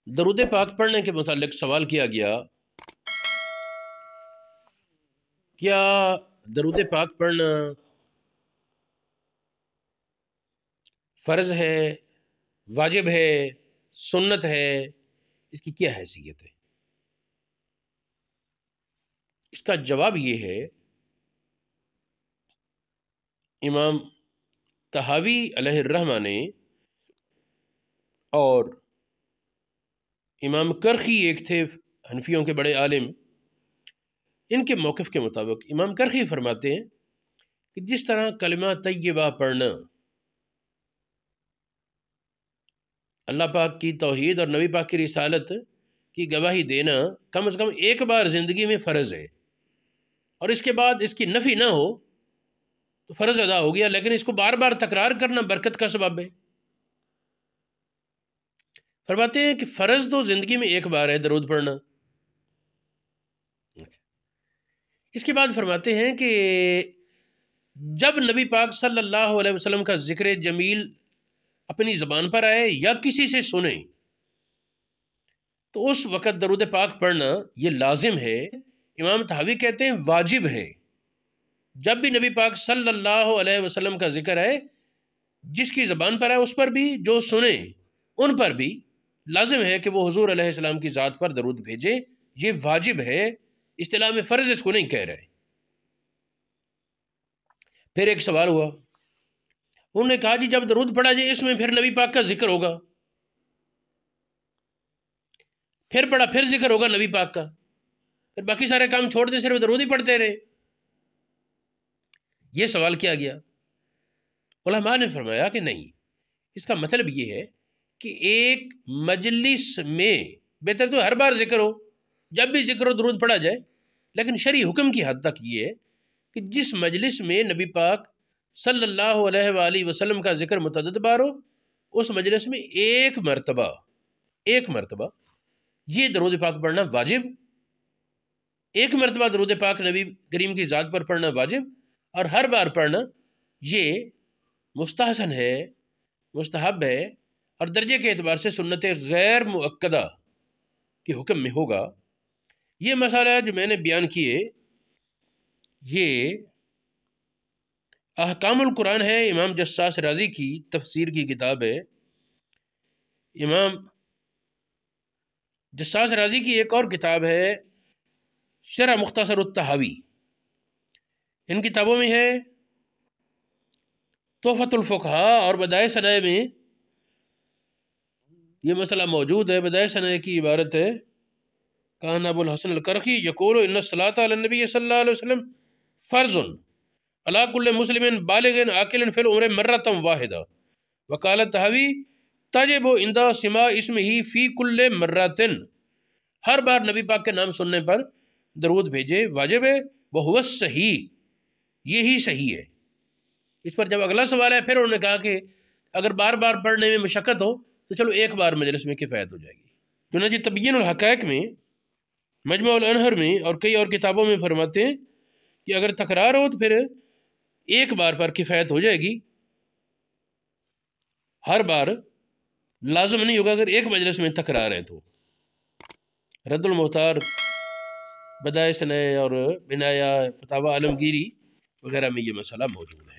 درود پاک پڑھنے کے متعلق سوال کیا گیا، کیا درود پاک پڑھنا فرض ہے، واجب ہے، سنت ہے؟ اس کی کیا حیثیت ہے؟ اس کا جواب یہ ہے، امام طحاوی علیہ الرحمہ نے اور امام کرخی ایک تھے حنفیوں کے بڑے عالم، ان کے موقف کے مطابق امام کرخی فرماتے ہیں کہ جس طرح کلمہ طیبہ پڑھنا اللہ پاک کی توحید اور نبی پاک کی رسالت کی گواہی دینا کم از کم ایک بار زندگی میں فرض ہے، اور اس کے بعد اس کی نفی نہ ہو تو فرض ادا ہو گیا، لیکن اس کو بار بار تکرار کرنا برکت کا سبب ہے۔ فرماتے ہیں کہ فرض تو زندگی میں ایک بار ہے درود پڑھنا۔ اس کے بعد فرماتے ہیں کہ جب نبی پاک صلی اللہ علیہ وسلم کا ذکر جمیل اپنی زبان پر آئے یا کسی سے سنیں تو اس وقت درود پاک پڑھنا یہ لازم ہے۔ امام طحاوی کہتے ہیں واجب ہے۔ جب بھی نبی پاک صلی اللہ علیہ وسلم کا ذکر ہے، جس کی زبان پر ہے اس پر بھی، جو سنیں ان پر بھی لازم ہے کہ وہ حضور علیہ السلام کی ذات پر درود بھیجے۔ یہ واجب ہے، اصطلاح میں فرض اس کو نہیں کہہ رہے۔ پھر ایک سوال ہوا، انہوں نے کہا جی جب درود پڑھا جائے اس میں پھر نبی پاک کا ذکر ہوگا، پھر پڑھا پھر ذکر ہوگا نبی پاک کا، پھر باقی سارے کام چھوڑ دیں صرف درود ہی پڑھتے رہے؟ یہ سوال کیا گیا۔ علماء نے فرمایا کہ نہیں، اس کا مطلب یہ ہے کہ ایک مجلس میں بہتر تو ہر بار ذکر ہو، جب بھی ذکر ہو درود پڑھا جائے، لیکن شرعی حکم کی حد تک یہ ہے کہ جس مجلس میں نبی پاک صلی اللہ علیہ وآلہ وسلم کا ذکر متعدد بار ہو، اس مجلس میں ایک مرتبہ یہ درود پاک پڑھنا واجب، ایک مرتبہ درود پاک نبی کریم کی ذات پر پڑھنا واجب، اور ہر بار پڑھنا یہ مستحسن ہے، مستحب ہے، اور درجے کے اعتبار سے سنت غیر مؤکدہ کے حکم میں ہوگا۔ یہ مسئلہ جو میں نے بیان کیے یہ احکام القرآن ہے، امام جساس رازی کی تفسیر کی کتاب ہے۔ امام جساس رازی کی ایک اور کتاب ہے شرح مختصر الطحاوی، ان کتابوں میں ہے تحفۃ الفقہاء اور بدائع صنائع میں یہ مسئلہ موجود ہے۔ بدائع صنائع کی عبارت ہے، کان ابو الحسن الکرخی یقول ان الصلاۃ علی النبی صلی اللہ علیہ وسلم فرض علی کل مسلم بالغ عاقل فی العمر مرۃ واحدہ، وقال الطحاوی تجب عند سماع اسمہ فی کل مرۃ، ہر بار نبی پاک کے نام سننے پر درود بھیجے واجب ہے، وہو الصحیح، یہی صحیح ہے۔ اس پر جب اگلا سوال ہے پھر انہوں نے کہا کہ اگر بار بار پڑھنے میں مشقت ہو تو چلو ایک بار مجلس میں کفایت ہو جائے گی۔ چنانچہ تبیین الحقائق میں، مجمع الانہر میں اور کئی اور کتابوں میں فرماتے ہیں کہ اگر تکرار ہو تو پھر ایک بار پر کفایت ہو جائے گی، ہر بار لازم نہیں ہوگا اگر ایک مجلس میں تکرار ہے تو۔ رد المختار، بدائع صنائع اور بنایا فتاوی عالمگیری وغیرہ میں یہ مسئلہ موجود ہے۔